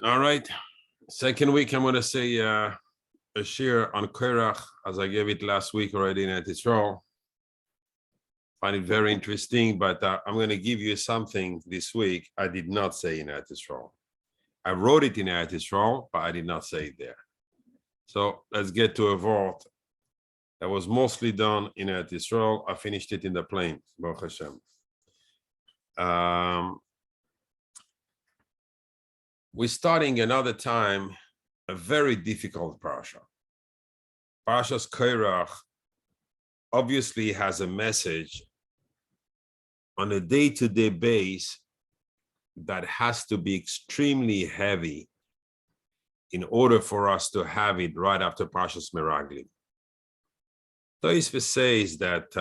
All right. Second week, I'm going to say a share on Korach, as I gave it last week already in Israel. Find it very interesting, but I'm going to give you something this week I did not say in Israel. I wrote it in Israel, but I did not say it there. So let's get to a vault that was mostly done in Israel. I finished it in the plane, Baruch Hashem. We're starting another time, a very difficult Parasha. Parasha's Korach obviously has a message on a day-to-day base that has to be extremely heavy in order for us to have it right after Parshas Meraglim. Tosfos says that,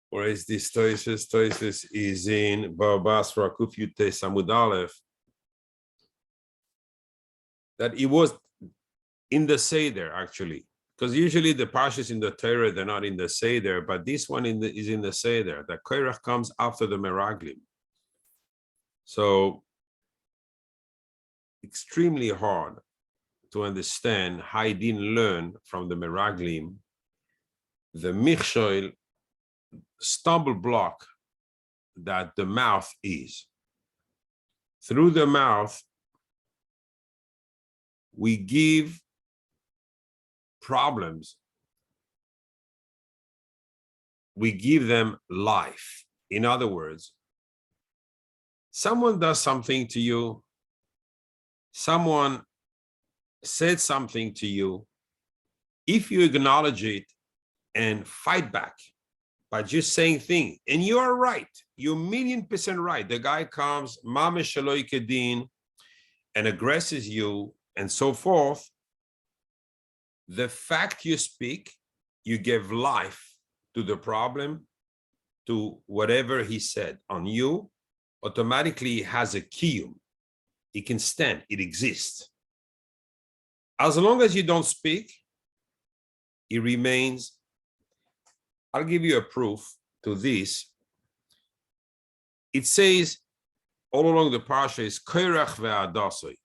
where is this Tosfos? Tosfos is in Bava Basra Kuf Yute Samud Aleph, that it was in the Seder, actually. Because usually the Parshas in the Torah, they're not in the Seder, but this one is in the Seder. The Korach comes after the Meraglim. So, extremely hard to understand how I didn't learn from the Meraglim the Michshoil, stumble block that the mouth is. Through the mouth, we give problems, we give them life. In other words, someone does something to you, someone said something to you, if you acknowledge it and fight back by just saying things, and you are right, you're 1,000,000% right. The guy comes, Mamish Shaloi Kedin, and aggresses you, and so forth. The fact you speak, you give life to the problem, to whatever he said on you, automatically has a kiyum. It can stand, it exists. As long as you don't speak, it remains. I'll give you a proof to this. It says all along the Parasha is Korach ve'adasoi.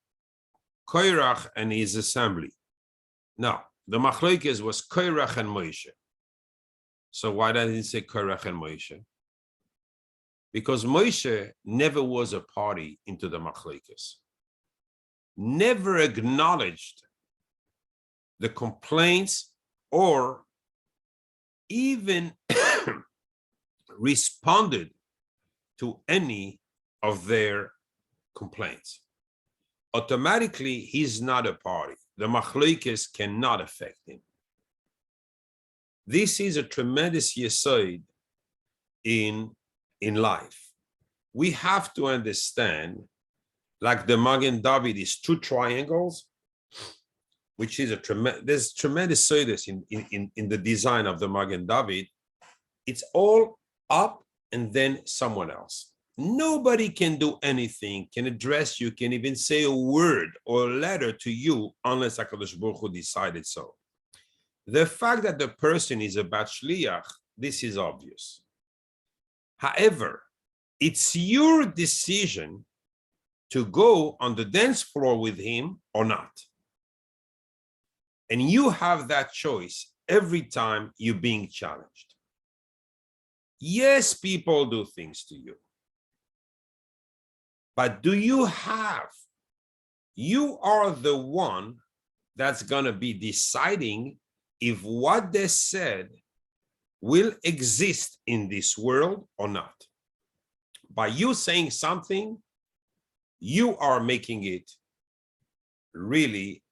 Korach and his assembly. Now, the Machlokes was Korach and Moshe. So why doesn't it say Korach and Moshe? Because Moshe never was a party into the Machlokes. Never acknowledged the complaints or even responded to any of their complaints. Automatically, he's not a party. The Machlokes cannot affect him. This is a tremendous yesod in life. We have to understand, like the Magen David is two triangles, which is there's tremendous sodas in the design of the Magen David. It's all up and then someone else. Nobody can do anything, can address you, can even say a word or a letter to you unless HaKadosh Baruch Hu decided so. The fact that the person is a bat shliach, this is obvious. However, it's your decision to go on the dance floor with him or not. And you have that choice every time you're being challenged. Yes, people do things to you. But do you are the one that's going to be deciding if what they said will exist in this world or not. By you saying something, you are making it really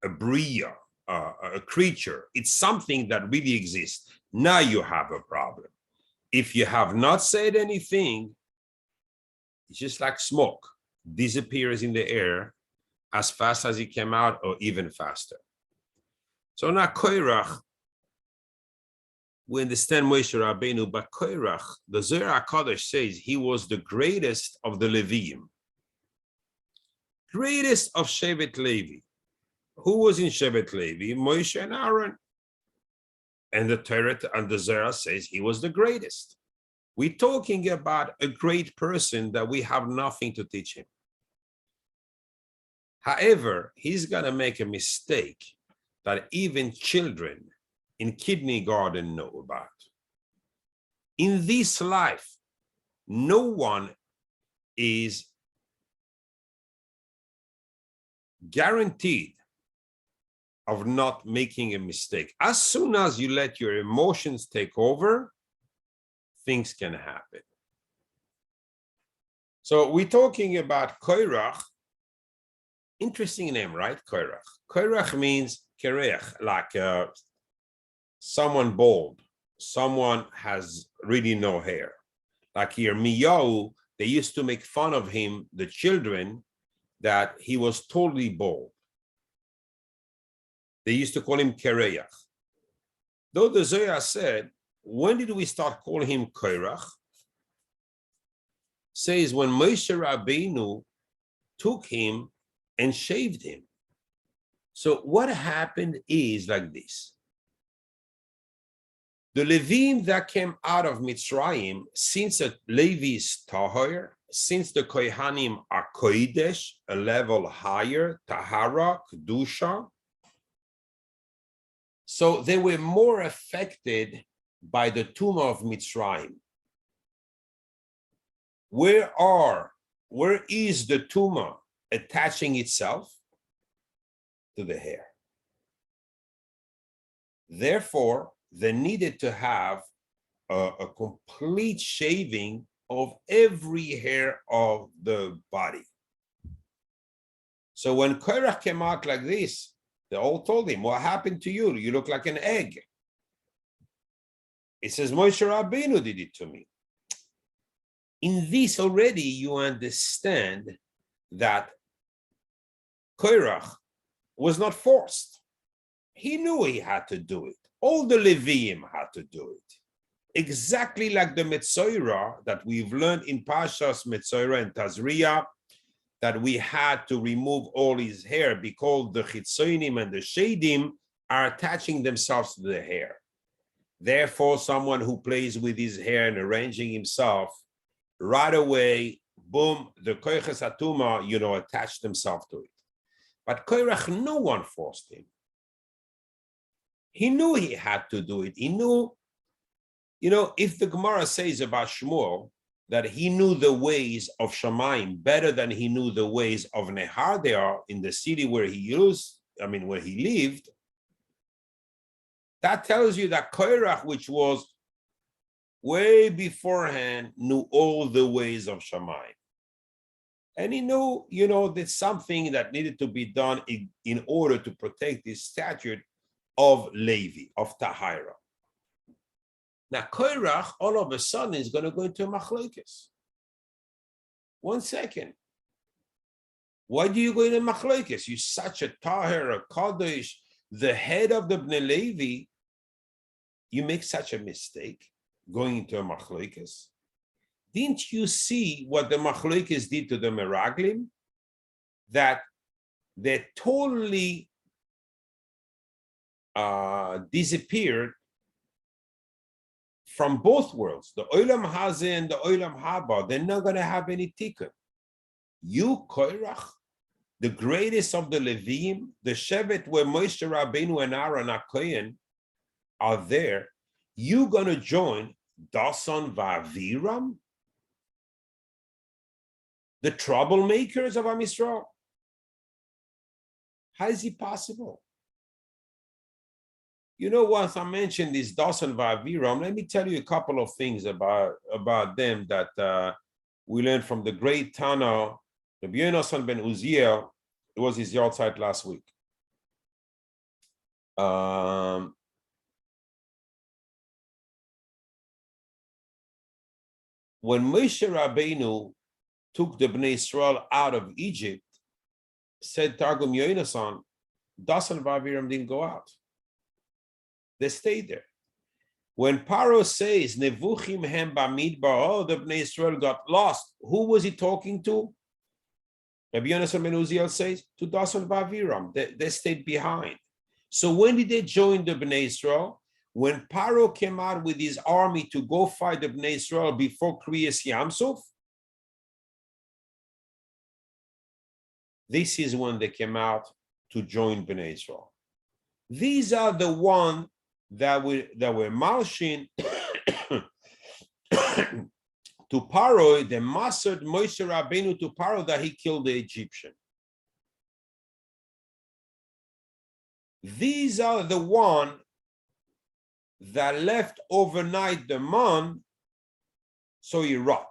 a bria, a creature. It's something that really exists. Now you have a problem. If you have not said anything, it's just like smoke, disappears in the air as fast as it came out or even faster. So now Korach, we understand Moshe Rabbeinu, but Korach, the Zohar HaKadosh says he was the greatest of the Leviim, greatest of Shevet Levi. Who was in Shevet Levi? Moshe and Aaron. And the Torah and the Zohar says he was the greatest. We're talking about a great person that we have nothing to teach him. However, he's going to make a mistake that even children in kindergarten know about. In this life, no one is guaranteed of not making a mistake. As soon as you let your emotions take over, things can happen. So we're talking about Korach. Interesting name, right? Korach. Korach means kerech, like someone bald, someone has really no hair. Like here, Miyahu, they used to make fun of him, the children, that he was totally bald. They used to call him Kereach. Though the Zohar said, when did we start calling him Korach? Says when Moshe Rabbeinu took him and shaved him. So what happened is like this. The Levim that came out of Mitzrayim, since a Levi is Tahor, since the Kohanim are Kodesh, a level higher, Tahara, Kedusha, so they were more affected by the tumah of Mitzrayim. Where is the tumah attaching itself? To the hair. Therefore, they needed to have a complete shaving of every hair of the body. So when Korach came out like this, they all told him, what happened to you? You look like an egg. It says, Moshe Rabbeinu did it to me. In this already, you understand that Korach was not forced. He knew he had to do it. All the Levim had to do it. Exactly like the Metzorah that we've learned in Parshas Metzorah and Tazria, that we had to remove all his hair because the Chitzonim and the Shadim are attaching themselves to the hair. Therefore, someone who plays with his hair and arranging himself, right away, boom, the Koiches Atuma, attached themselves to it. But Korach, no one forced him. He knew he had to do it. He knew, if the Gemara says about Shmuel, that he knew the ways of Shamayim better than he knew the ways of Nehar there in the city where he lived, that tells you that Korach, which was way beforehand, knew all the ways of Shamayim. And he knew, there's something that needed to be done in order to protect this statute of Levi, of Tahira. Now, Korach, all of a sudden, is going to go into a machlokes. 1 second. Why do you go into machlokes? You're such a tahir, a kadosh, the head of the Bnei Levi. You make such a mistake going into a machlokes. Didn't you see what the machlokes did to the meraglim? That they totally disappeared from both worlds, the Olam Hazeh and the Olam Haba. They're not going to have any tikkun. You, Korach, the greatest of the Levim, the Shevet where Moshe Rabbeinu and Aaron are there, you going to join Dasan Va'aviram, the troublemakers of Am Yisrael? How is it possible? Once I mentioned this Dasan Va'aviram, let me tell you a couple of things about them that we learned from the great Tana, Rabbi Yonasan ben Uziel. It was his yahrzeit last week. When Moshe Rabbeinu took the Bnei Israel out of Egypt, said Targum Yonasan, Dasan Va'aviram didn't go out. They stayed there. When Paro says, Nevuchim hem bamidbar, the Bnei Israel got lost, who was he talking to? Rabbi Yonasan ben Uziel says, to Dasan Vaviram, they stayed behind. So when did they join the Bnei Israel? When Paro came out with his army to go fight the Bnei Israel before Kriyas Yamsuf, this is when they came out to join Bnei Israel. These are the ones that were Malshin to Paro, the mastered Moshe Rabbeinu to Paro that he killed the Egyptian. These are the ones that left overnight the man, so he rot.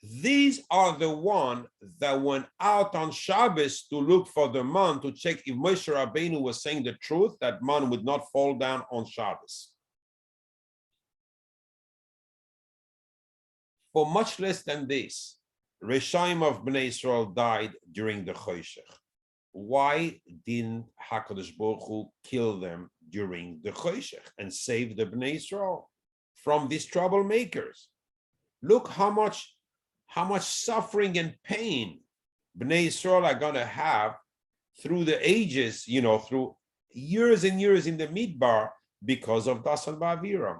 These are the ones that went out on Shabbos to look for the man to check if Moshe Rabbeinu was saying the truth, that man would not fall down on Shabbos. For much less than this, Reshaim of Bnei Israel died during the Choshech. Why didn't HaKadosh Baruch Hu kill them during the Choshech and save the Bnei Israel from these troublemakers? Look how much suffering and pain Bnei Israel are going to have through the ages, through years and years in the Midbar because of Dasan Ba'aviram.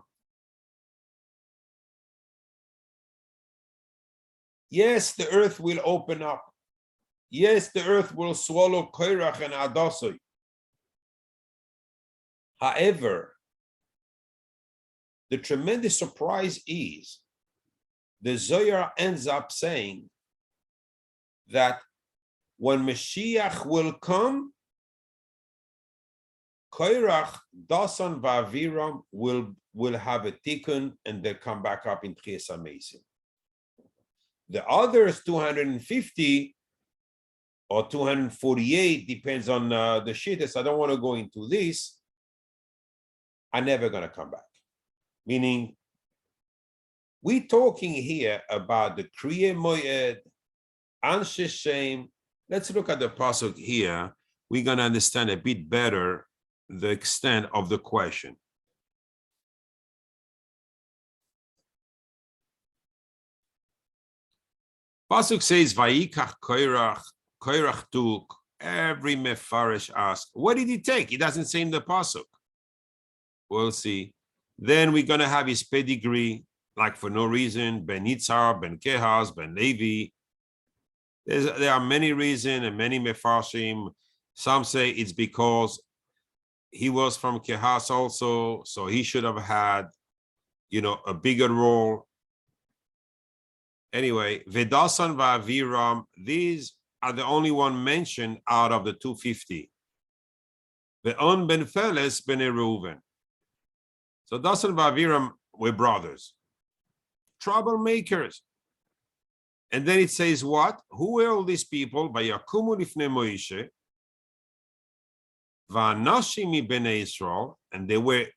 Yes, the earth will open up. Yes, the earth will swallow Koirach and Adosoi. However, the tremendous surprise is the Zohar ends up saying that when Mashiach will come, Koirach, Dasan, Va'aviram will have a tikkun and they'll come back up in Tchias HaMeisim. The others, 250 or 248, depends on the shittas. I don't want to go into this, are never going to come back. Meaning, we're talking here about the Kriya Moed, Anshe Shem. Let's look at the pasuk here. We're going to understand a bit better the extent of the question. Pasuk says, Vayikach Koirach took. Every Mefarish asked, what did he take? He doesn't say in the pasuk. We'll see. Then we're going to have his pedigree, like for no reason, Ben Yitzhar, Ben Kehaz, Ben Levi. There are many reasons and many Mefarshim. Some say it's because he was from Kehaz also, so he should have had, a bigger role. Anyway, Vedasan Va'aviram, these are the only one mentioned out of the 250. Ve'on ben Feles ben Reuven. So Dasan Va'aviram were brothers, troublemakers. And then it says what? Who were all these people? Vayakumu lifnei Moshe, va'anashim mi bnei Israel, and they were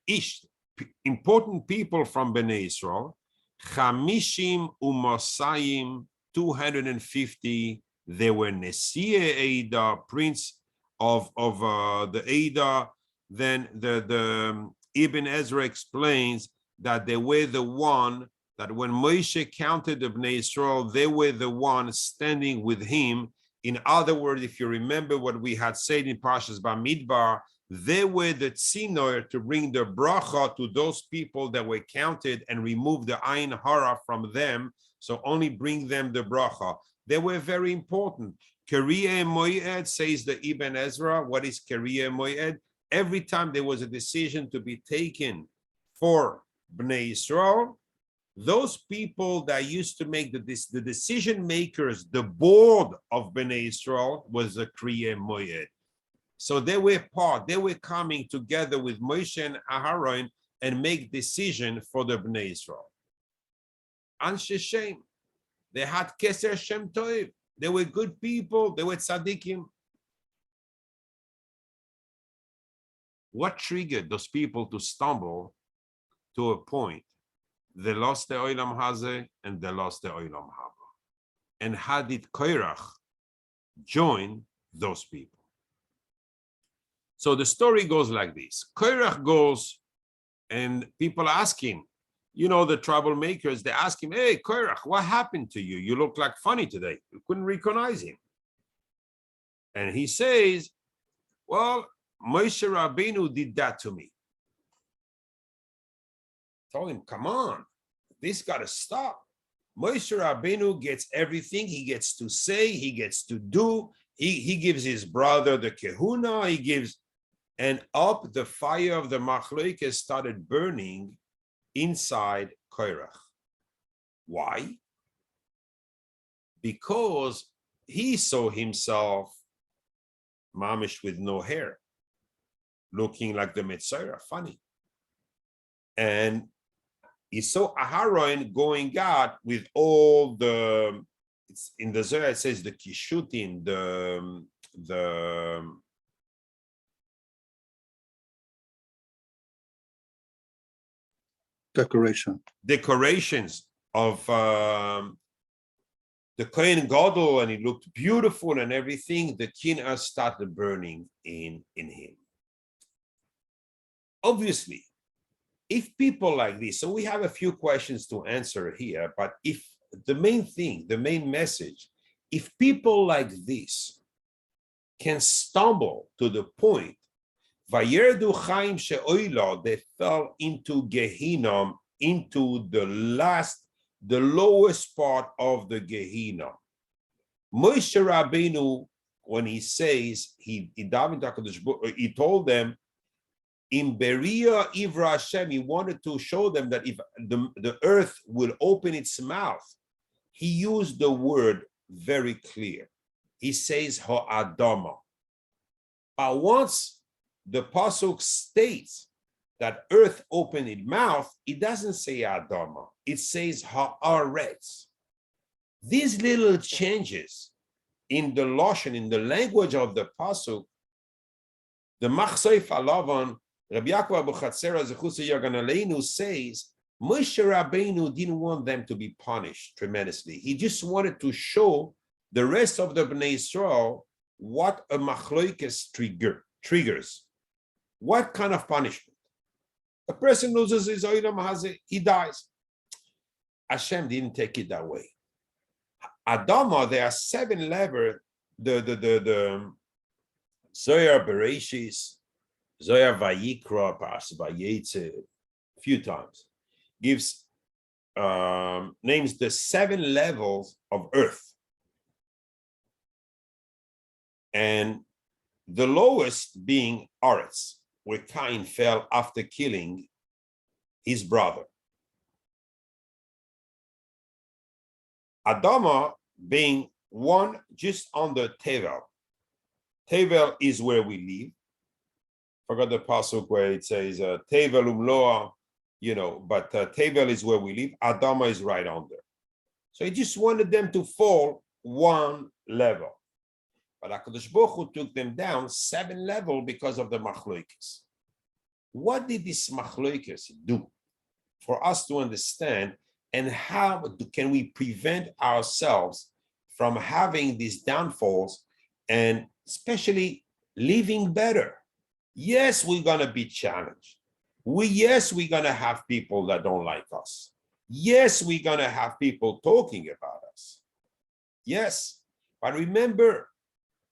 important people from Bnei Israel. Chamishim u'mosayim, 250. They were Nesiye Eida, prince of the Eida. Then the Ibn Ezra explains that they were the one that when Moshe counted the Bnei Israel, they were the one standing with him. In other words, if you remember what we had said in Parshas Bamidbar, they were the tzinoir to bring the bracha to those people that were counted and remove the ayin hara from them. So only bring them the bracha. They were very important. Keriye Moed, says the Ibn Ezra. What is Keriye Moed? Every time there was a decision to be taken for Bnei Israel, those people that used to make the decision makers, the board of Bnei Israel, was the Kriya Moed. So they were coming together with Moshe and Aharon and make decision for the Bnei Israel. Anshe Shem, they had Keser Shem Toiv. They were good people. They were tzaddikim. What triggered those people to stumble to a point? They lost the Olam Hazeh and they lost the Olam Haba. And how did Koirach join those people? So the story goes like this. Koirach goes and people ask him, the troublemakers, they ask him, hey, Koirach, what happened to you? You look like funny today. You couldn't recognize him. And he says, well, Moshe Rabbeinu did that to me. Told him, come on, this got to stop. Moshe Rabbeinu gets everything. He gets to say, he gets to do. He gives his brother the kehuna, he gives, and up the fire of the Machlokes started burning inside Korach. Why? Because he saw himself mamish with no hair, looking like the Metzora, funny. And he saw Aharon going out with all the, it's in the Zohar, it says the kishutin, the decorations of the Kohen Gadol, and he looked beautiful and everything. The kinah started burning in him. Obviously, if people like this, so we have a few questions to answer here, but if the main thing, the main message, if people like this can stumble to the point, Vayerdu Chaim She'oila, they fell into Gehinnom, into the lowest part of the Gehinnom. Moshe Rabbeinu, when he says, he told them, in Beria Ivra Hashem, he wanted to show them that if the earth will open its mouth, he used the word very clear. He says ha'adama. But once the pasuk states that earth opened its mouth, it doesn't say adama. It says ha'aretz. These little changes in the lashon, in the language of the pasuk, the Machsoif Alavan, Rabbi Yaakov Abu Chatzera Zechus Yagan Aleinu says, Moshe Rabbeinu didn't want them to be punished tremendously. He just wanted to show the rest of the Bnei Israel what a machlokes triggers. What kind of punishment? A person loses his oilam hazeh, he dies. Hashem didn't take it that way. Adama, there are 7 levels. The Zohar Bereshis, Zohar Vayikra, Parasha Vayetze, a few times, gives names the 7 levels of earth, and the lowest being Aretz, where Cain fell after killing his brother. Adama being one just under Tevel. Tevel is where we live. Forgot the pasuk where it says Tevel umloa, but Tevel is where we live. Adama is right under. So he just wanted them to fall one level. But HaKadosh Baruch Hu took them down 7 levels because of the machlokes. What did this machlokes do for us to understand, and how can we prevent ourselves from having these downfalls, and especially living better? Yes, we're going to be challenged. Yes, we're going to have people that don't like us. Yes, we're going to have people talking about us. Yes, but remember,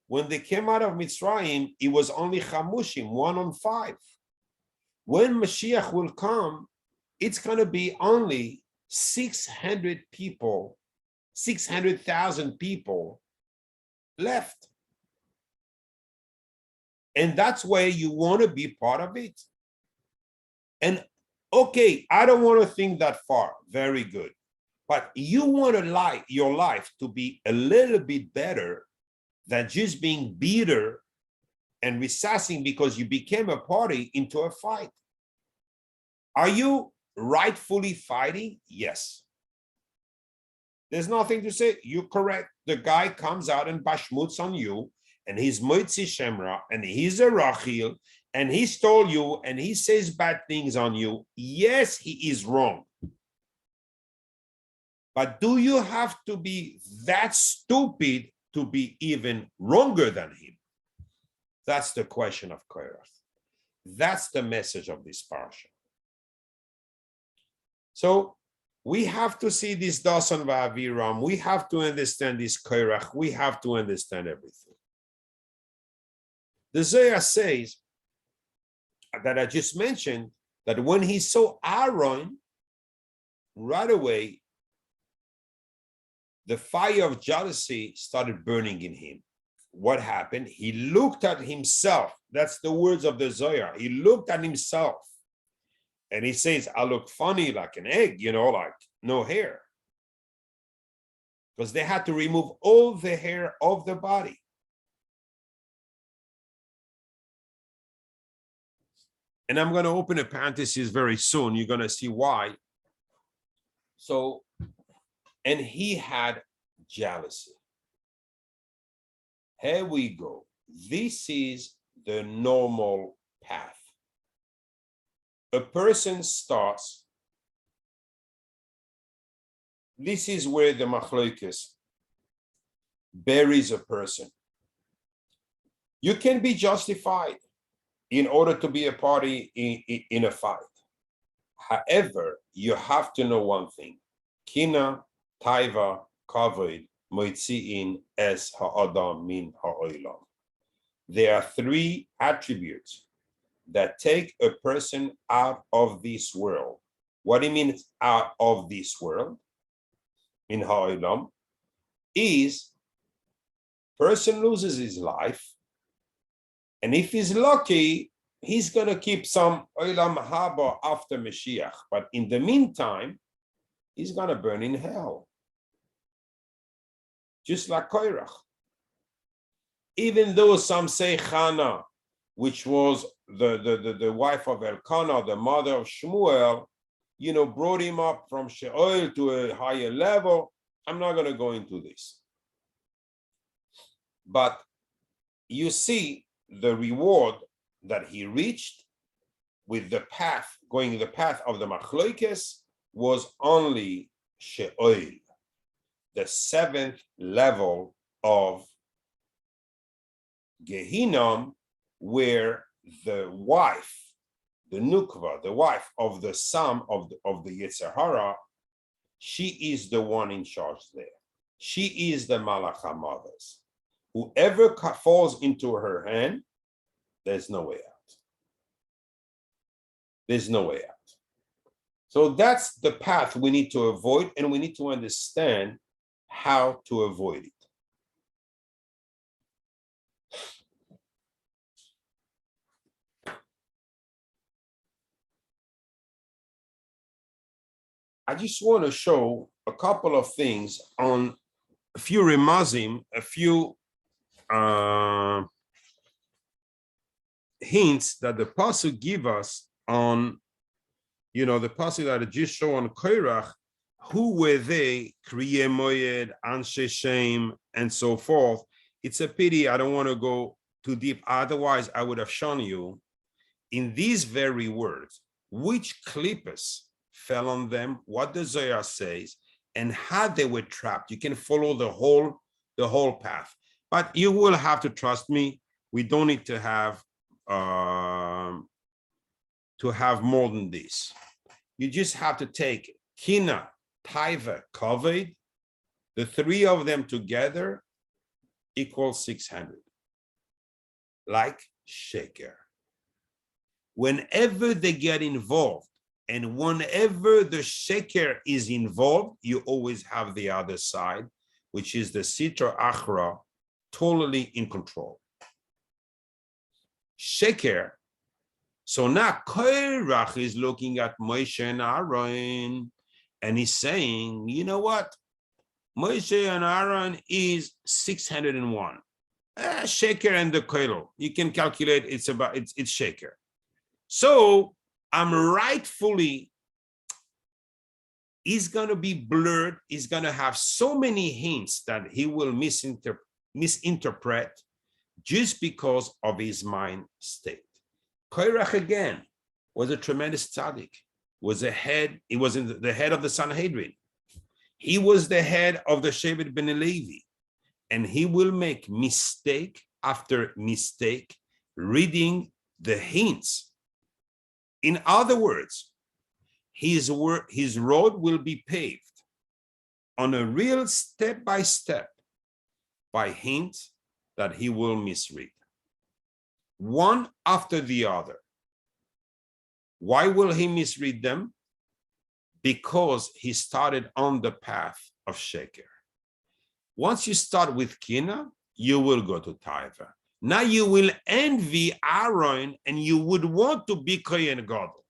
when they came out of Mitzrayim, it was only Chamushim, 1 on 5. When Mashiach will come, it's going to be only 600 people, 600,000 people left. And that's where you want to be part of it. And okay, I don't want to think that far. Very good. But you want your life to be a little bit better than just being bitter and recessing because you became a party into a fight. Are you rightfully fighting? Yes. There's nothing to say. You're correct. The guy comes out and bashmutz on you, and he's moitzi shemra, and he's a rachil, and he stole you, and he says bad things on you. Yes, he is wrong. But do you have to be that stupid to be even wronger than him? That's the question of Korach. That's the message of this parasha. So we have to see this Dasan Va'aviram. We have to understand this Korach. We have to understand everything. The Zohar says that I just mentioned that when he saw Aaron, right away, the fire of jealousy started burning in him. What happened? He looked at himself. That's the words of the Zohar. He looked at himself and he says, I look funny like an egg, like no hair. Because they had to remove all the hair of the body. And I'm going to open a parenthesis very soon. You're going to see why. So, and he had jealousy. Here we go. This is the normal path. A person starts. This is where the mahloket buries a person. You can be justified in order to be a party in a fight. However, you have to know one thing. Kina, taiva, kavod, moitziin es ha'adam min ha'olam. There are three attributes that take a person out of this world. What it means out of this world, in ha'olam, is person loses his life, and if he's lucky, he's going to keep some olam haba after Mashiach. But in the meantime, he's going to burn in hell. Just like Korach. Even though some say Chana, which was the wife of Elkanah, the mother of Shmuel, brought him up from Sheol to a higher level. I'm not going to go into this. But you see the reward that he reached with the path, going the path of the Machlokes, was only Sheol, the seventh level of Gehinnom, where the wife, the Nukva, the wife of the son of the Yetzer Hara, she is the one in charge there. She is the Malach HaMaves. Whoever falls into her hand, there's no way out. There's no way out. So that's the path we need to avoid, and we need to understand how to avoid it. I just want to show a couple of things on a few remazim, a few hints that the pasuk give us on, the pasuk that I just show on Korach, who were they, Kriyei Moed, Anshe Shem, and so forth. It's a pity, I don't want to go too deep. Otherwise, I would have shown you in these very words, which klippos fell on them, what the Zohar says, and how they were trapped. You can follow the whole path. But you will have to trust me. We don't need to have more than this. You just have to take Kina, Taiva, Kavod, the three of them together equals 600. Like Sheker. Whenever they get involved, and whenever the Sheker is involved, you always have the other side, which is the Sitra Achra, totally in control. Sheker. So now Korach is looking at Moshe and Aaron, and he's saying, you know what? Moshe and Aaron is 601. Sheker and the Koil. You can calculate it's Sheker. So I'm rightfully, he's going to be blurred. He's going to have so many hints that he will misinterpret just because of his mind state. Korach again was a tremendous tzaddik, was the head of the Sanhedrin. He was the head of the Shevet Ben Levi, and he will make mistake after mistake reading the hints. In other words, his road will be paved on a real step-by-step by hints that he will misread. one after the other. Why will he misread them? Because he started on the path of Sheker. Once you start with Kina, you will go to Taiva. Now you will envy Aaron and you would want to be Kohen Gadol.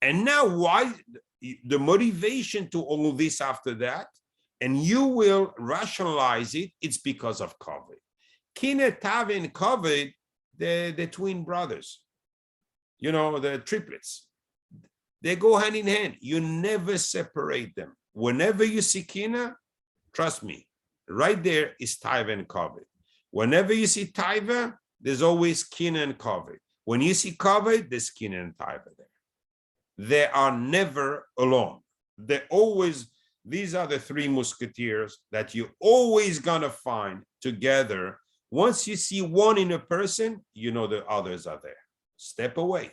And now why the motivation to all this after that? And you will rationalize it, it's because of COVID. Kina, Tav, and COVID, the twin brothers, you know, the triplets. They go hand in hand. You never separate them. Whenever you see Kina, trust me, right there is Taiva and Kavod. Whenever you see Taiva, there's always Kina and Kavod. When you see Kavod, there's Kina and Taiva there. They are never alone. They're always, these are the three musketeers that you're always gonna find together. Once you see one in a person, you know the others are there. Step away.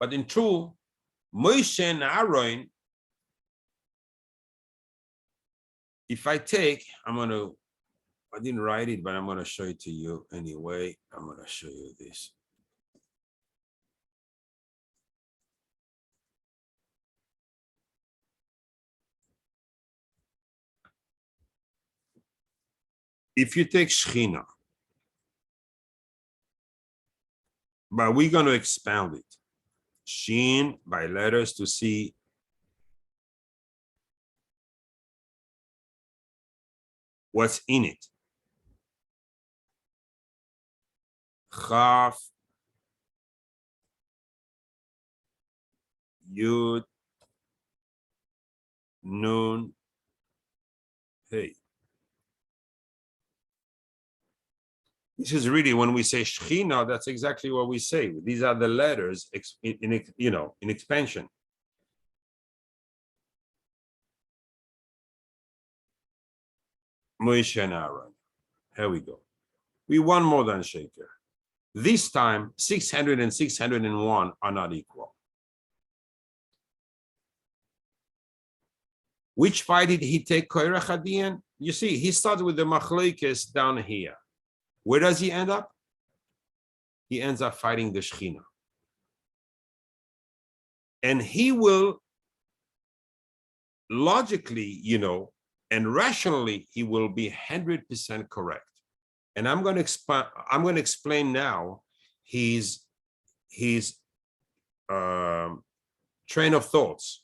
But in truth, Moshe and Aaron, if I take, I didn't write it, but I'm gonna show it to you anyway. I'm gonna show you this. If you take Shechina, but we're going to expound it. Shin by letters to see what's in it. Chaf, Yud, Nun, Hey. This is really, when we say Shechina, that's exactly what we say. These are the letters in expansion. Moshe and Aaron. Here we go. We won more than Shaker. This time, 600 and 601 are not equal. Which fight did he take Koirach at the end? You see, he started with the Machlokes down here. Where does he end up? He ends up fighting the Shechina. And he will logically, and rationally, he will be 100% correct. And I'm going to explain now his train of thoughts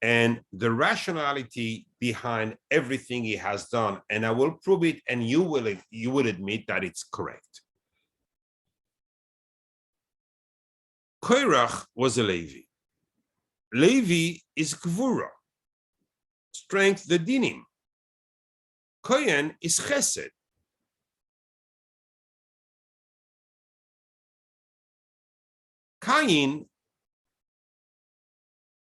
and the rationality behind everything he has done, and I will prove it, and you will admit that it's correct. Korach was a Levi. Levi is Gvura, strength, the dinim. Kohen is Chesed. Cain,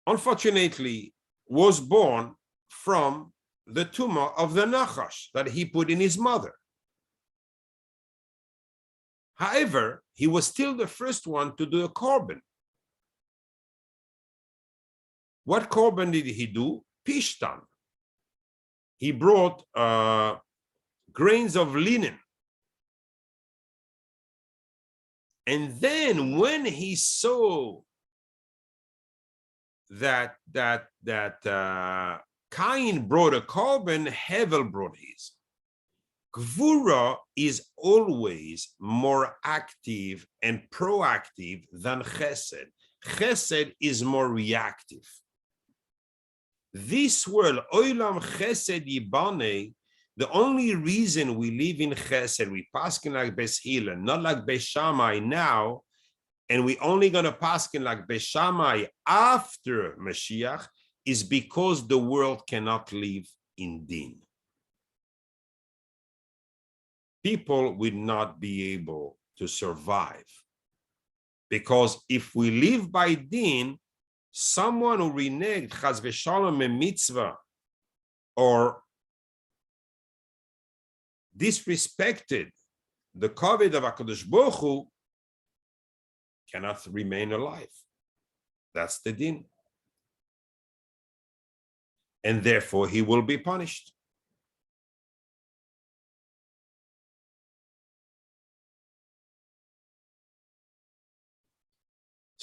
unfortunately, was born from the tumor of the Nachash that he put in his mother. However, he was still the first one to do a korban. What korban did he do? Pishtan. He brought grains of linen. And then when he saw that Cain brought a korban, Hevel brought his. Gvura is always more active and proactive than Chesed. Chesed is more reactive. This world, Olam Chesed Yibane, the only reason we live in Chesed, we paskin like Beis Hillel, not like Beis Shammai now, and we only going to paskin like Beis Shammai after Mashiach, is because the world cannot live in din. People will not be able to survive, because if we live by din, someone who reneged chas v'shalom a mitzvah or disrespected the kavod of HaKadosh Baruch Hu cannot remain alive. That's the din. And therefore he will be punished.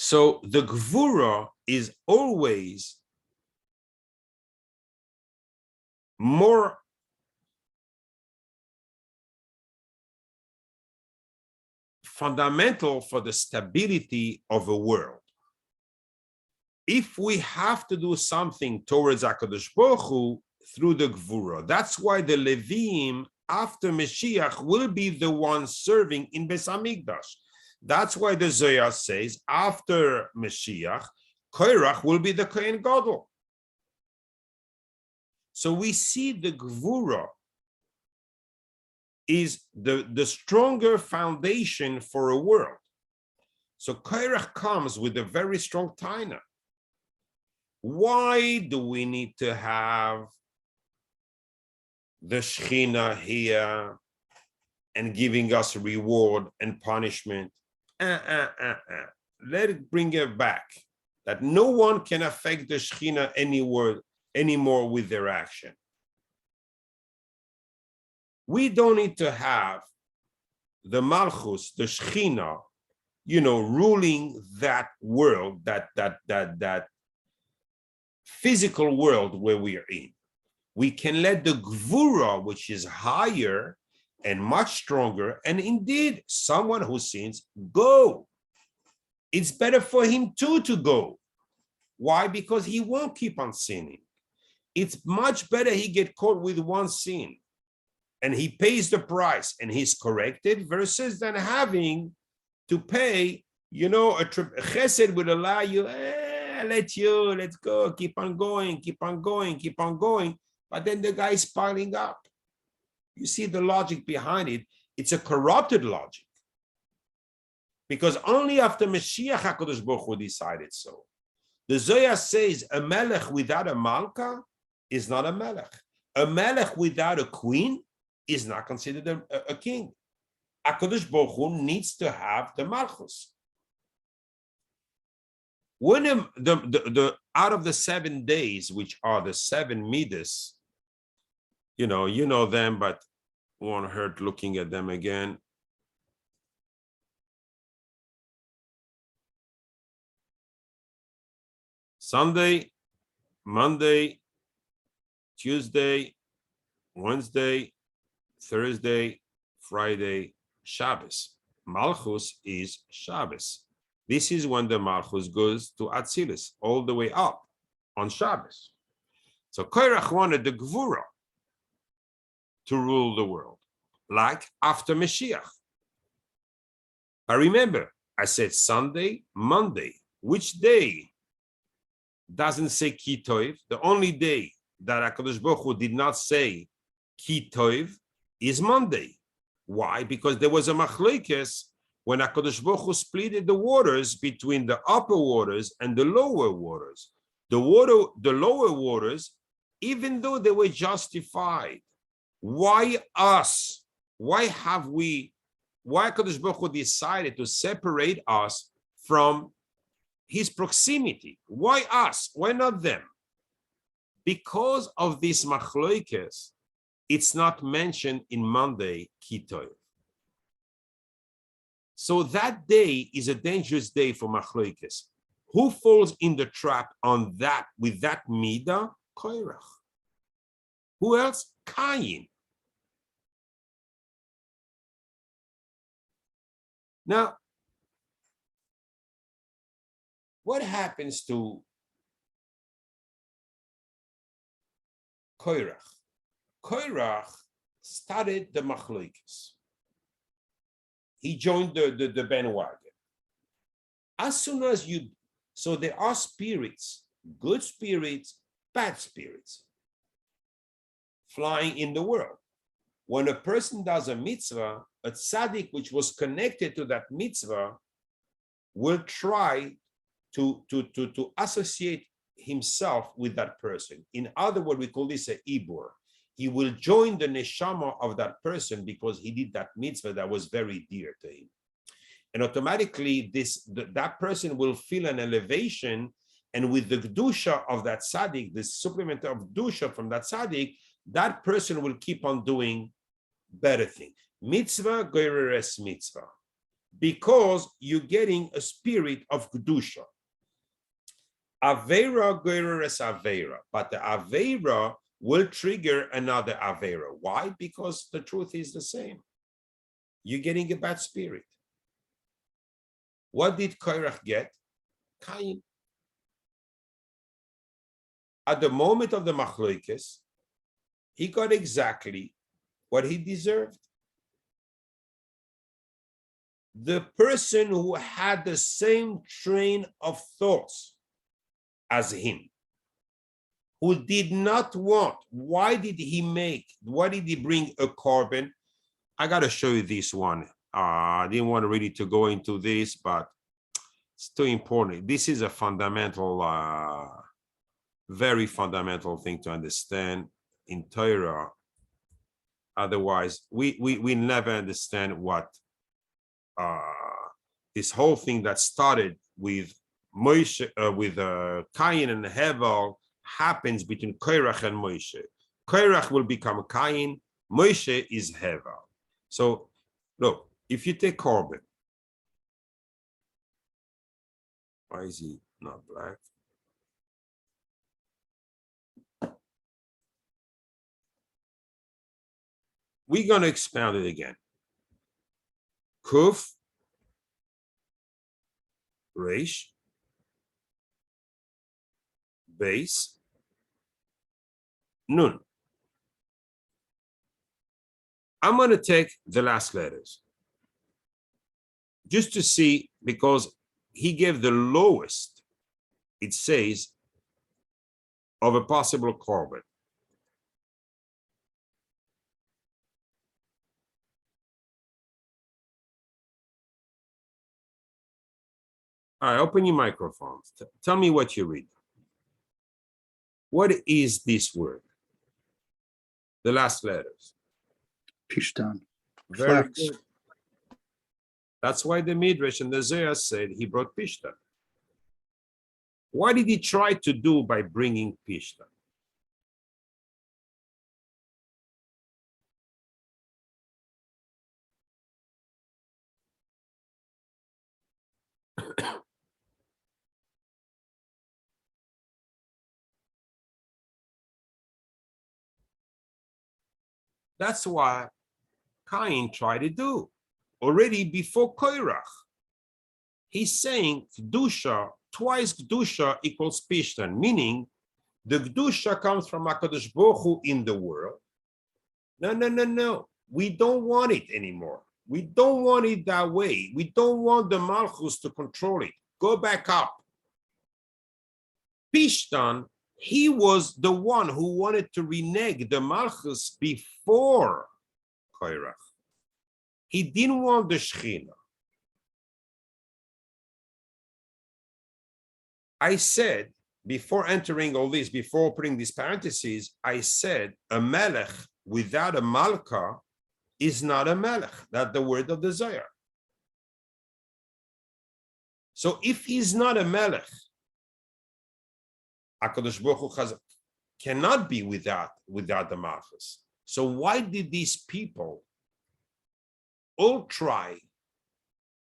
So the gvura is always more fundamental for the stability of a world. If we have to do something towards HaKadosh Baruch Hu through the Gvura, that's why the Leviim after Mashiach will be the ones serving in Beis Hamikdash. That's why the Zohar says after Mashiach, Korach will be the Kohen Gadol. So we see the Gvura is the stronger foundation for a world. So Korach comes with a very strong taina. Why do we need to have the Shechina here and giving us reward and punishment? Let it bring it back, that no one can affect the Shechina anymore with their action. We don't need to have the Malchus, the Shechina, ruling that world, that physical world where we are in. We can let the Gvura, which is higher and much stronger, and indeed someone who sins, go. It's better for him too to go. Why? Because he won't keep on sinning. It's much better he get caught with one sin and he pays the price and he's corrected versus than having to pay, a chesed would allow you, let's go, keep on going. But then the guy is piling up. You see the logic behind it. It's a corrupted logic. Because only after Mashiach HaKadosh Baruch Hu decided so. The Zohar says a melech without a malka is not a melech. A melech without a queen is not considered a king. HaKadosh Baruch Hu needs to have the malchus. When the out of the 7 days, which are the 7 midas, you know them, but won't hurt looking at them again. Sunday, Monday, Tuesday, Wednesday, Thursday, Friday, Shabbos. Malchus is Shabbos. This is when the Malchus goes to Atzilus, all the way up on Shabbos. So Korach wanted the Gvura to rule the world, like after Mashiach. But remember, I said Sunday, Monday. Which day doesn't say Ki Tov? The only day that HaKadosh Baruch Hu did not say Ki Tov is Monday. Why? Because there was a machlokes when HaKadosh Baruch Hu split the waters between the upper waters and the lower waters. The lower waters, even though they were justified, why us? Why HaKadosh Baruch Hu decided to separate us from his proximity? Why us? Why not them? Because of this machlokes, it's not mentioned in Monday, Ki Tov. So that day is a dangerous day for machlokes. Who falls in the trap on that with that midah? Korach. Who else? Cain. Now, what happens to Korach? Korach started the machlokes. He joined the bandwagon. As soon as so there are spirits, good spirits, bad spirits, flying in the world. When a person does a mitzvah, a tzaddik which was connected to that mitzvah will try to associate himself with that person. In other words, we call this a ibur. He will join the neshama of that person because he did that mitzvah that was very dear to him. And automatically that person will feel an elevation, and with the kedusha of that tzaddik, the supplement of kedusha from that tzaddik, that person will keep on doing better things. Mitzvah goyreres mitzvah. because you're getting a spirit of Kedusha. Aveira goyres Aveira, but the Aveira will trigger another Aveira. Why? Because the truth is the same. You're getting a bad spirit. What did Korach get? Cain. At the moment of the Machlokes, he got exactly what he deserved. The person who had the same train of thoughts as him, who did not want, why did he bring a korban? I got to show you this one. I didn't want really to go into this, but it's too important. This is a fundamental, very fundamental thing to understand in Torah. Otherwise, we never understand what this whole thing that started with Moshe, with Cain and Hevel, happens between Korach and Moshe. Korach will become Cain. Moshe is Hevel. So, look, if you take Korban, why is he not black? We're going to expound it again. Kuf, Reish, Base, Nun. I'm going to take the last letters just to see, because he gave the lowest, it says, of a possible korban. All right, open your microphones. Tell me what you read. What is this word? The last letters. Pishtan. Very Flax. good. That's why the Midrash and the Zohar said he brought Pishtan. What did he try to do by bringing Pishtan? That's why Cain tried to do already before Korach. He's saying Kedusha, twice Kedusha equals Pishtan, meaning the Kedusha comes from HaKadosh Baruch Hu in the world. No. We don't want it anymore. We don't want it that way. We don't want the Malchus to control it. Go back up. Pishtan, he was the one who wanted to renege the Malchus before Korach. He didn't want the Shekhinah. I said, before entering all this, before putting these parentheses, I said a melech without a malka is not a melech. That's the word of the Zohar. So if he's not a melech, HaKadosh Baruch Hu cannot be without the malchus. So why did these people all try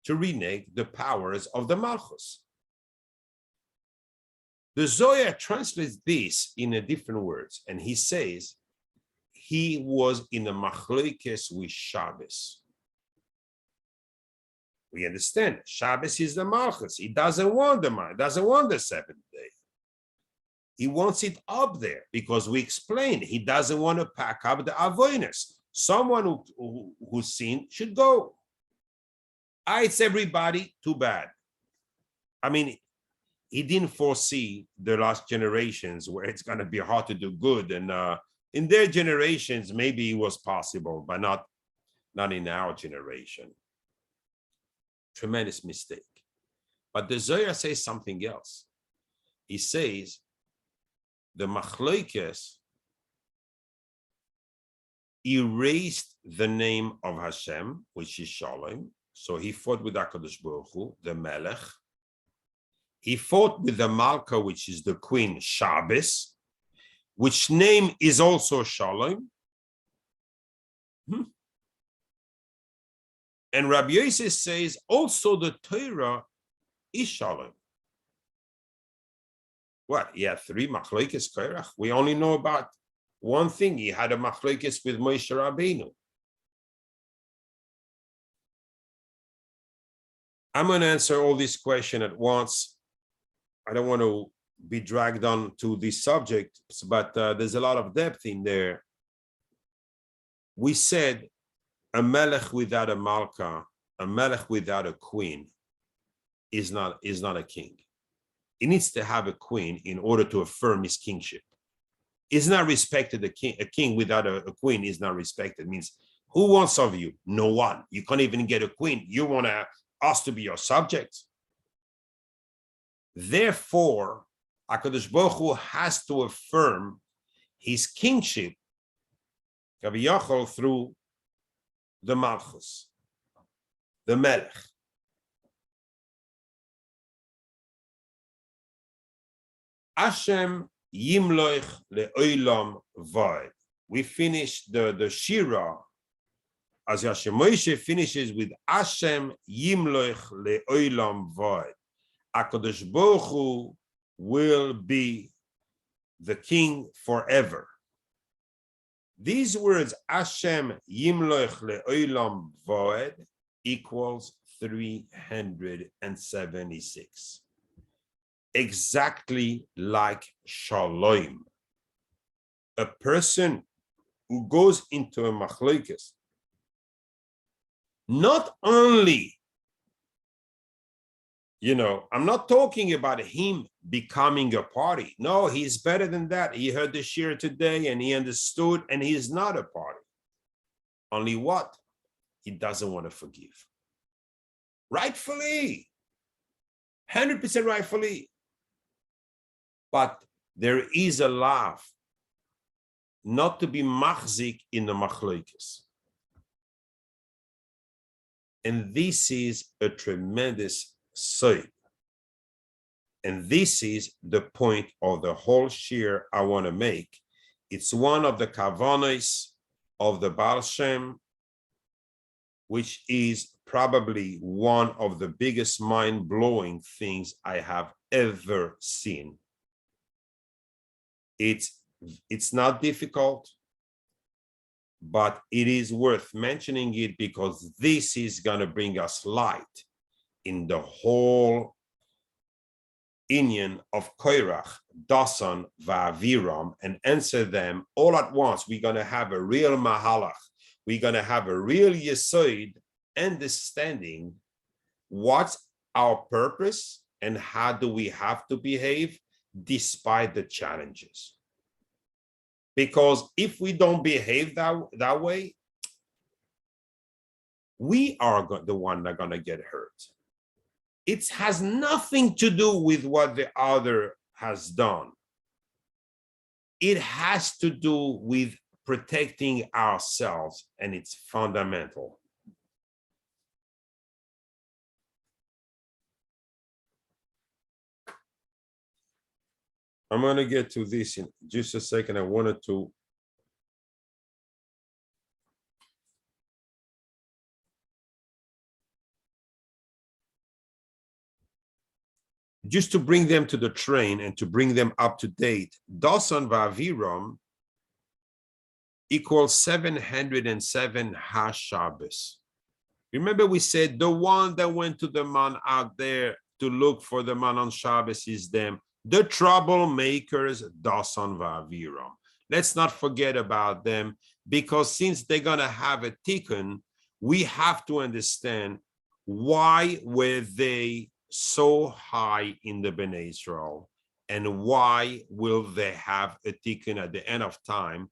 to renege the powers of the malchus? The Zohar translates this in a different words, and he says he was in a machlokes with Shabbos. We understand Shabbos is the malchus. He doesn't want the seventh day. He wants it up there because we explained he doesn't want to pack up the avoinus. Someone who sinned should go. It's everybody, too bad. I mean, he didn't foresee the last generations where it's going to be hard to do good. And in their generations, maybe it was possible, but not in our generation. Tremendous mistake. But the Zohar says something else. He says, the machlokes erased the name of Hashem, which is Shalom. So he fought with HaKadosh Baruch Hu, the Melech. He fought with the Malka, which is the queen, Shabbos, which name is also Shalom. And Rabbi Yosef says also the Torah is shalom. What? He had 3 machlokes Korach. We only know about one thing. He had a machlokes with Moshe Rabbeinu. I'm going to answer all these questions at once. I don't want to be dragged on to this subject, but there's a lot of depth in there. We said a melech without a malka, a melech without a queen is not a king. He needs to have a queen in order to affirm his kingship. Is not respected. A king without a queen is not respected. Means who wants of you? No one. You can't even get a queen. You want us to be your subjects. Therefore, HaKadosh Baruch Hu has to affirm his kingship through the Malchus, the Melech. Hashem Yimloich le'olam va'ed. We finished the Shira as Hashem Moshe finishes with Hashem Yimloich le'olam va'ed. HaKadosh Baruch Hu will be the king forever. These words, Hashem Yimloich le'olam va'ed, equals 376. Exactly like Shalom. A person who goes into a machlokes, not only, I'm not talking about him becoming a party. No, he's better than that. He heard the shir today and he understood, and he is not a party. Only what? He doesn't want to forgive. Rightfully. 100% rightfully. But there is a law not to be machzik in the machlokes. And this is a tremendous side. And this is the point of the whole shir I want to make. It's one of the kavanos of the Baal Shem, which is probably one of the biggest mind-blowing things I have ever seen. It's not difficult, but it is worth mentioning it because this is going to bring us light in the whole inyan of Koirach, Dasan, Va'aviram, and answer them all at once. We're going to have a real mahalach. We're going to have a real yesod, understanding what's our purpose and how do we have to behave despite the challenges. Because if we don't behave that way, we are the one that are going to get hurt. It has nothing to do with what the other has done. It has to do with protecting ourselves, and it's fundamental. I'm going to get to this in just a second. I wanted to just to bring them to the train and to bring them up to date. Dasan Va'aviram equals 707 HaShabbos. Remember we said the one that went to the man out there to look for the man on Shabbos is them. The troublemakers, Dasan Va'aviram. Let's not forget about them, because since they're going to have a tikkun, we have to understand why were they so high in the Bnei Israel, and why will they have a tikkun at the end of time,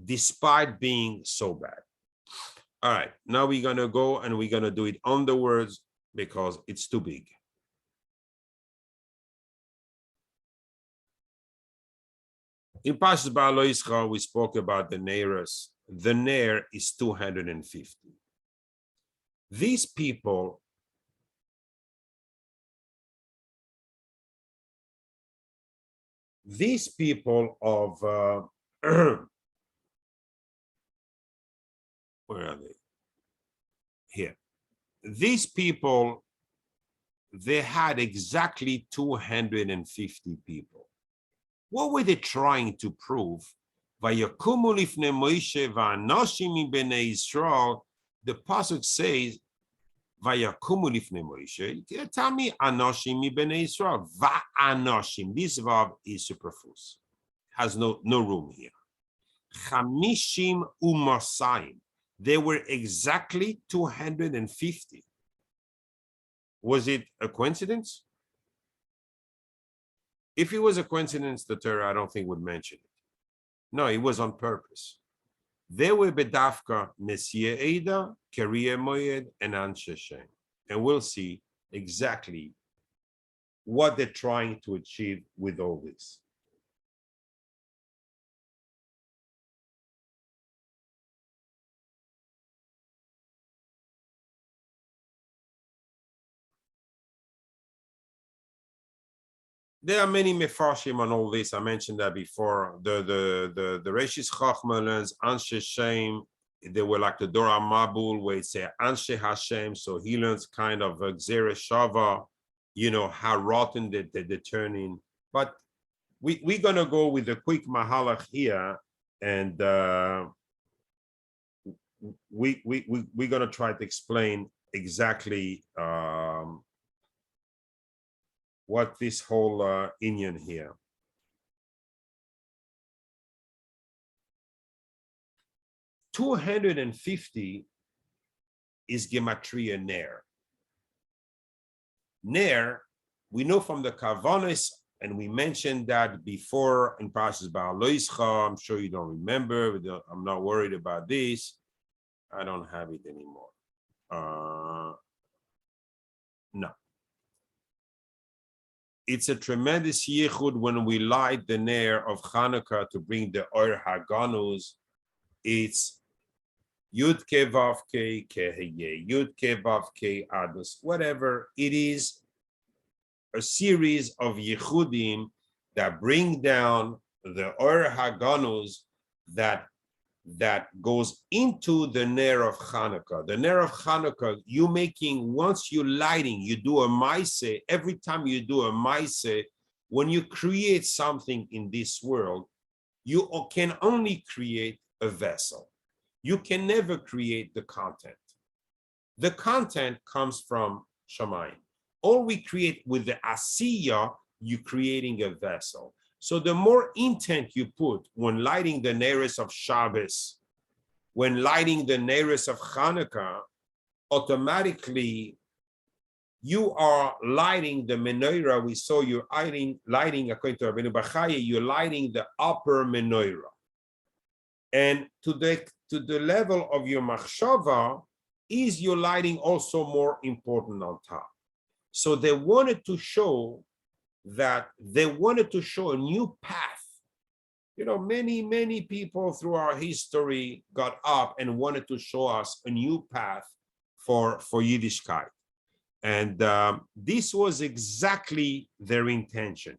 despite being so bad. All right, now we're going to go and we're going to do it on the words because it's too big. In Parashat Ba'alo Yisrael, we spoke about the Neiros. The Ner is 250. These people of where are they? here. These people, they had exactly 250 people. What were they trying to prove? Vayakumu lifnei Moshe va'anoshim mibnei Yisrael. The pasuk says, Vayakumu lifnei Moshe. Tell me, anoshim mibnei Yisrael. Va'anoshim. This verb is superfluous. Has no room here. Chamishim u'masayim. There were exactly 250. Was it a coincidence? If it was a coincidence, the Torah, I don't think, would mention it. No, it was on purpose. There were bedafka, Messiah Eda, Kariya Moyed, and Anshe Shem. And we'll see exactly what they're trying to achieve with all this. There are many mefarshim on all this. I mentioned that before. The Reshis Chachma learns Anshe Shem. They were like the Dora Mabul, where it says Anshe Hashem. So he learns kind of Gzera Shava, how rotten they're turning. But we're gonna go with a quick mahalach here, and we're gonna try to explain exactly what this whole inyan here. $250 is gematria ner. Ner, we know from the Kavanis, and we mentioned that before in Parshas Ba'aloischa. I'm sure you don't remember. I'm not worried about this. I don't have it anymore. No. It's a tremendous yichud when we light the ner of Hanukkah to bring the Or Haganuz. It's Yud Ke Vav Ke Keheye, Yud Ke Vav Ke Adus, whatever. It is a series of yichudim that bring down the Or Haganuz that goes into the ner of Hanukkah. The ner of Hanukkah, once you're lighting, you do a maaseh. Every time you do a maaseh, when you create something in this world, you can only create a vessel. You can never create the content. The content comes from Shamayim. All we create with the asiyah, you're creating a vessel. So the more intent you put when lighting the neres of Shabbos, when lighting the neres of Hanukkah, automatically you are lighting the menorah. We saw you're lighting according to Rabbeinu Bachaya, you're lighting the upper menorah. And to the level of your machshava, is your lighting also more important on top? So they wanted to show a new path. Many people through our history got up and wanted to show us a new path for Yiddishkeit. And this was exactly their intention.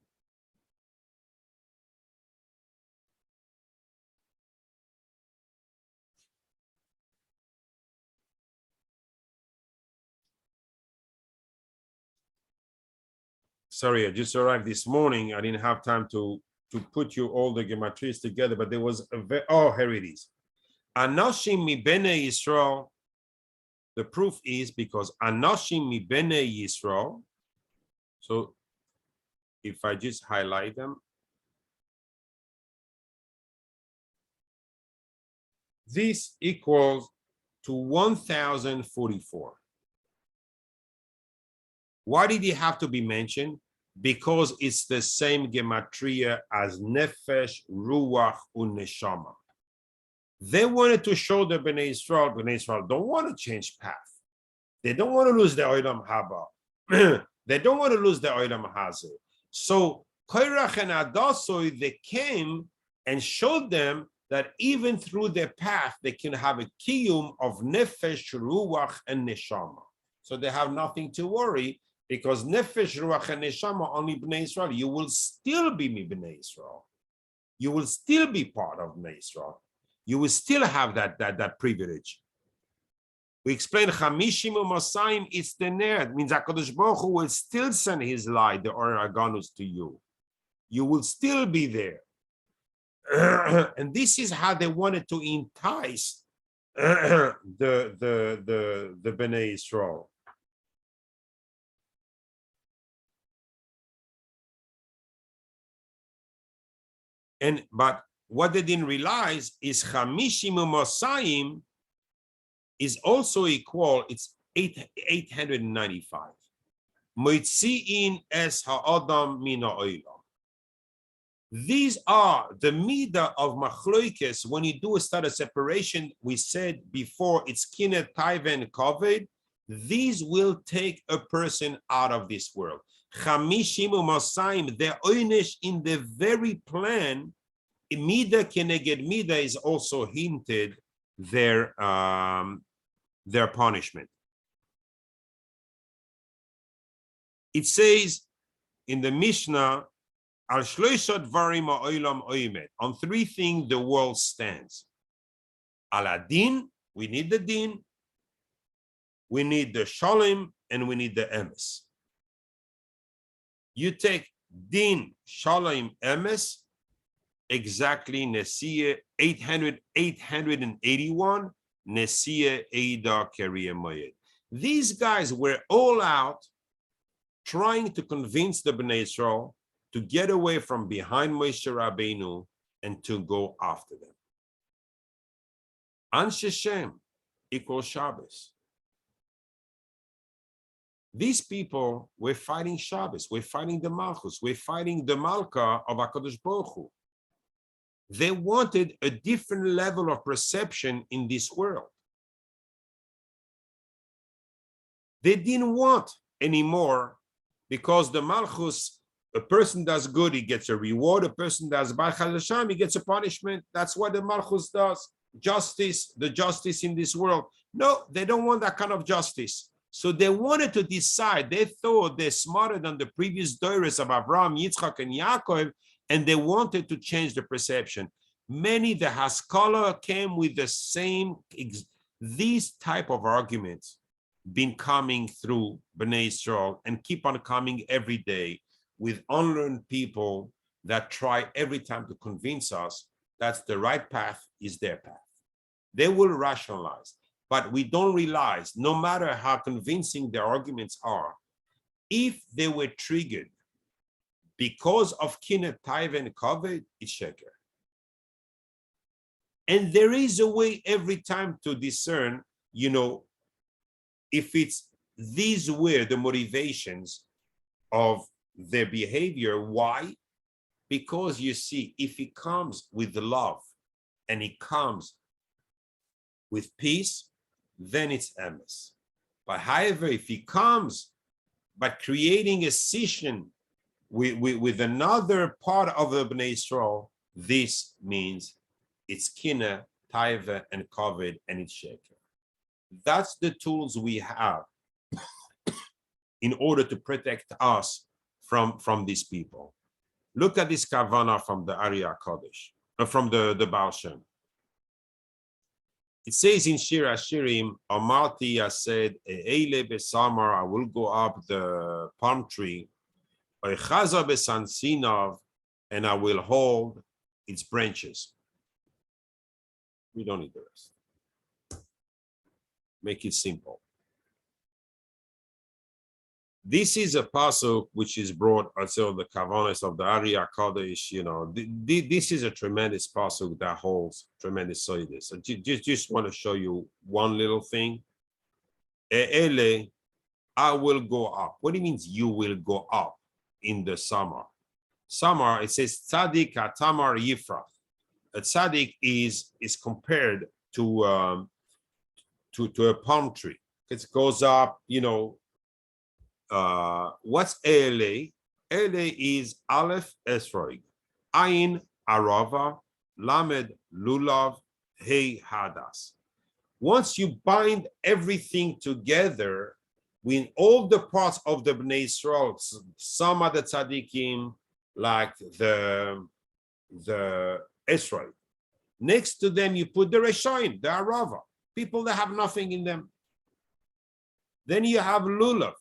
Sorry, I just arrived this morning. I didn't have time to put you all the gematrias together, but there was here it is. Anoshim mi bnei Yisrael. The proof is because Anoshim mi bnei Yisrael. So if I just highlight them, this equals to 1044. Why did it have to be mentioned? Because it's the same gematria as nefesh, ruach, uneshama. They wanted to show the Bnei Israel don't want to change path. They don't want to lose the olam haba. They don't want to lose the olam hazeh. So Korach and Adasoi, they came and showed them that even through their path, they can have a kiyum of nefesh, ruach, and neshama. So they have nothing to worry. Because nefesh, ruach, and neshama only bnei Israel, you will still be bnei Israel. You will still be part of bnei Israel. You will still have that privilege. We explain Chamishim U'Masayim, it's the Nerd, means HaKadosh Baruch Hu will still send his light, the Or Aganus, to you. You will still be there. And this is how they wanted to entice the Bnei Yisrael. But what they didn't realize is Chamishim U'Masayim is also equal, it's 895. Moitziin es ha'adam min ha'olam. These are the midah of machlokes. When you do start a separation, we said before it's kinet, taiva, and kavod. These will take a person out of this world. Chamishim u'masayim, the oynesh in the very plan, midah keneged midah is also hinted their punishment. It says in the Mishnah, on three things the world stands. Al-Adin, we need the din, we need the shalom, and we need the emes. You take din, shalom, emes, exactly Nesiya 881, Nesiya Eida Keriya Moyed. These guys were all out trying to convince the Bnei Yisrael to get away from behind Moshe Rabbeinu and to go after them. Anshe Shem equals Shabbos. These people were fighting Shabbos, we're fighting the Malchus, we're fighting the Malka of HaKadosh Baruch Hu. They wanted a different level of perception in this world. They didn't want anymore, because the Malchus, a person does good, he gets a reward. A person does bad, he gets a punishment. That's what the Malchus does. Justice, the justice in this world. No, they don't want that kind of justice. So they wanted to decide. They thought they're smarter than the previous Doros of Abraham, Yitzchak, and Yaakov, and they wanted to change the perception. Many, the Haskalah came with the same, these type of arguments been coming through Bnei Yisrael and keep on coming every day with unlearned people that try every time to convince us that's the right path is their path. They will rationalize, but we don't realize, no matter how convincing their arguments are, if they were triggered because of kinet, taiva, and kavod, it's sheker. And there is a way every time to discern, if it's these were the motivations of their behavior. Why? Because you see, if it comes with love and it comes with peace, then it's emes. But however, if it comes by creating a scission with another part of the Bnei Yisrael, this means it's kina, taiva, and kavod, and it's sheker. That's the tools we have in order to protect us from these people. Look at this kavana from the Arya Kodesh, from the Baal Shem. It says in Shir Hashirim, Amarti, I said, Eile besamar, I will go up the palm tree, Oichaza besansinav, and I will hold its branches. We don't need the rest. Make it simple. This is a pasuk which is brought also the kavanas of the Arya Kodesh. This is a tremendous pasuk that holds tremendous soidus. So just want to show you one little thing. E'ele, I will go up. What do you mean you will go up in the summer? Summer, it says tzaddik atamar yifrach. A tzaddik is compared to a palm tree. It goes up, what's Ele? Ele is Aleph Esrog, Ayin Arava, Lamed Lulav, Hey Hadas. Once you bind everything together, with all the parts of the Bnei Yisrael, some of the tzaddikim, like the Esrog. Next to them, you put the Reshaim, the Arava, people that have nothing in them. Then you have lulav.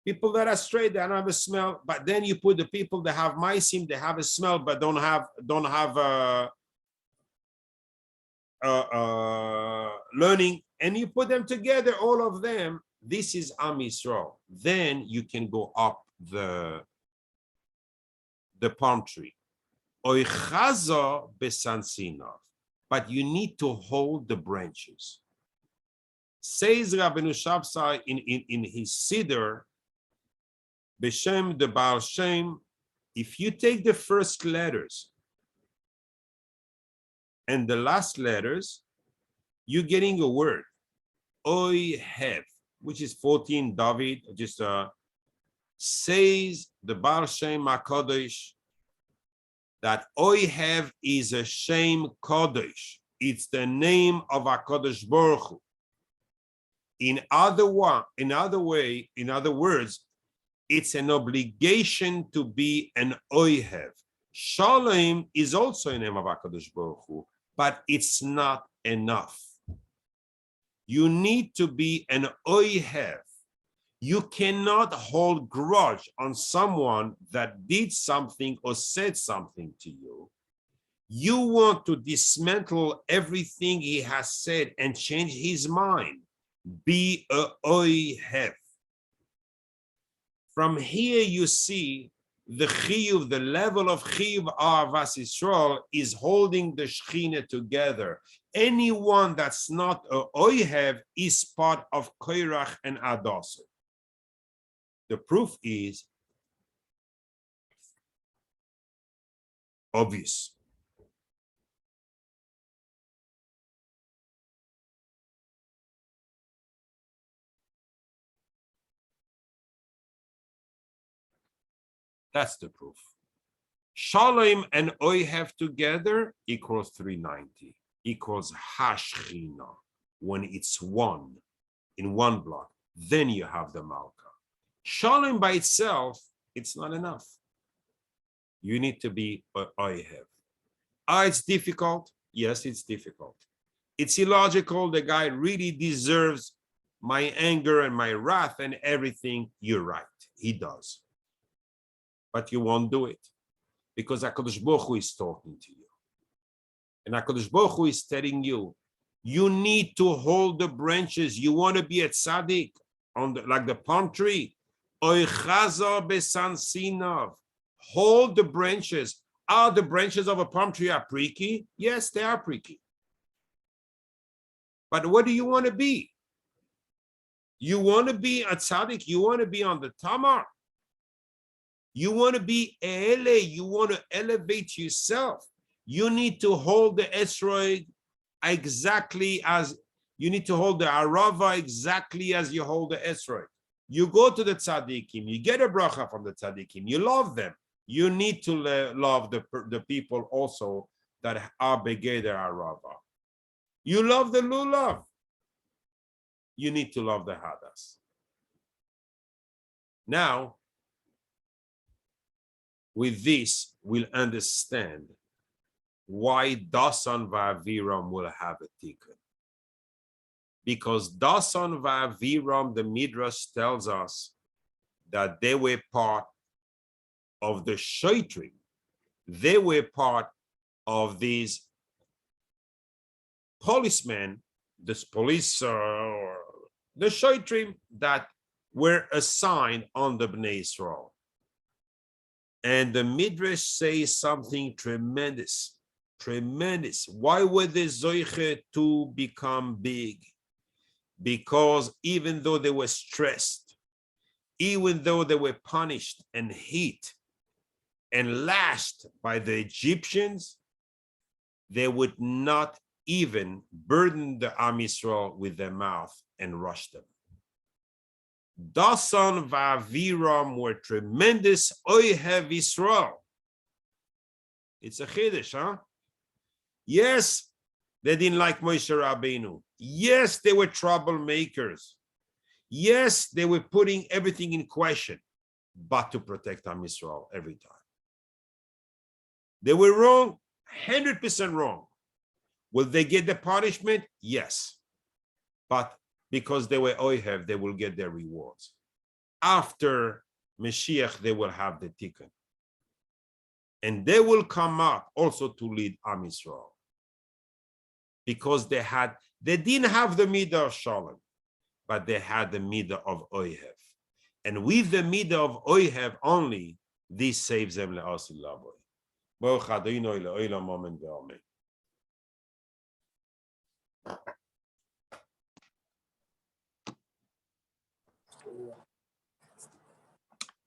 People that are straight, they don't have a smell. But then you put the people that have maisim, they have a smell, but don't have learning, and you put them together, all of them. This is Am Yisrael. Then you can go up the palm tree. Oichaza besansinov. But you need to hold the branches. Says Rabbeinu Shabsai in his Siddur, Beshem the Baal Shem, if you take the first letters and the last letters, you're getting a word. Oihev, which is 14, David, just says the Baal Shem HaKadosh, that Oihev is a Shem Kodesh. It's the name of HaKadosh Baruch Hu. In other words, it's an obligation to be an Oihev. Shalom is also a name of HaKadosh Baruch Hu, but it's not enough. You need to be an Oihev. You cannot hold grudge on someone that did something or said something to you. You want to dismantle everything he has said and change his mind. Be a Oihev. From here you see the chiyuv, the level of chiyuv Ahavas Yisrael is holding the Shechina together. Anyone that's not a Oihev is part of Koirach and Adasah. The proof is obvious. That's the proof. Shalom and Oihev together equals 390, equals Hashchina, when it's one, in one block. Then you have the Malka. Shalom by itself, it's not enough. You need to be Oihev. It's difficult. Yes, it's difficult. It's illogical. The guy really deserves my anger and my wrath and everything. You're right. He does. But you won't do it because HaKadosh Baruch Hu is talking to you. And HaKadosh Baruch Hu is telling you, you need to hold the branches. You want to be a tzaddik like the palm tree. Oichaza besansinov. Hold the branches. Are the branches of a palm tree are pricky? Yes, they are pricky. But what do you want to be? You want to be a tzaddik? You want to be on the Tamar? You want to be Ele, you want to elevate yourself. You need to hold the Esrog exactly as you need to hold the Arava exactly as you hold the Esrog. You go to the Tzaddikim, you get a bracha from the Tzaddikim, you love them. You need to love the people also that are Begeder Arava. You love the Lulav. You need to love the Hadas. Now, with this, we'll understand why Dasan Va'aviram will have a tikkun. Because Dasan Va'aviram, the Midrash tells us that they were part of the Shoitrim. They were part of these policemen, this police, or the Shoitrim that were assigned on the Bnei Israel. And the Midrash says something tremendous, tremendous. Why were they zoiche to become big? Because even though they were stressed, even though they were punished and hit and lashed by the Egyptians, they would not even burden the Am Yisrael with their mouth and rush them. Dasan Va'aviram were tremendous Oihev Yisrael. It's a chiddush, huh? Yes, they didn't like Moshe Rabbeinu. Yes, they were troublemakers. Yes, they were putting everything in question, but to protect Am Yisrael every time. They were wrong, 100% wrong. Will they get the punishment? Yes. But because they were oihev, they will get their rewards. After Mashiach, they will have the tikkun. And they will come up also to lead Am Yisrael. Because they didn't have the midah of shalom, but they had the midah of oihev. And with the midah of oihev only, this saves them le'asil lavoy. Baruch Adonai le'olam amen ve'amen.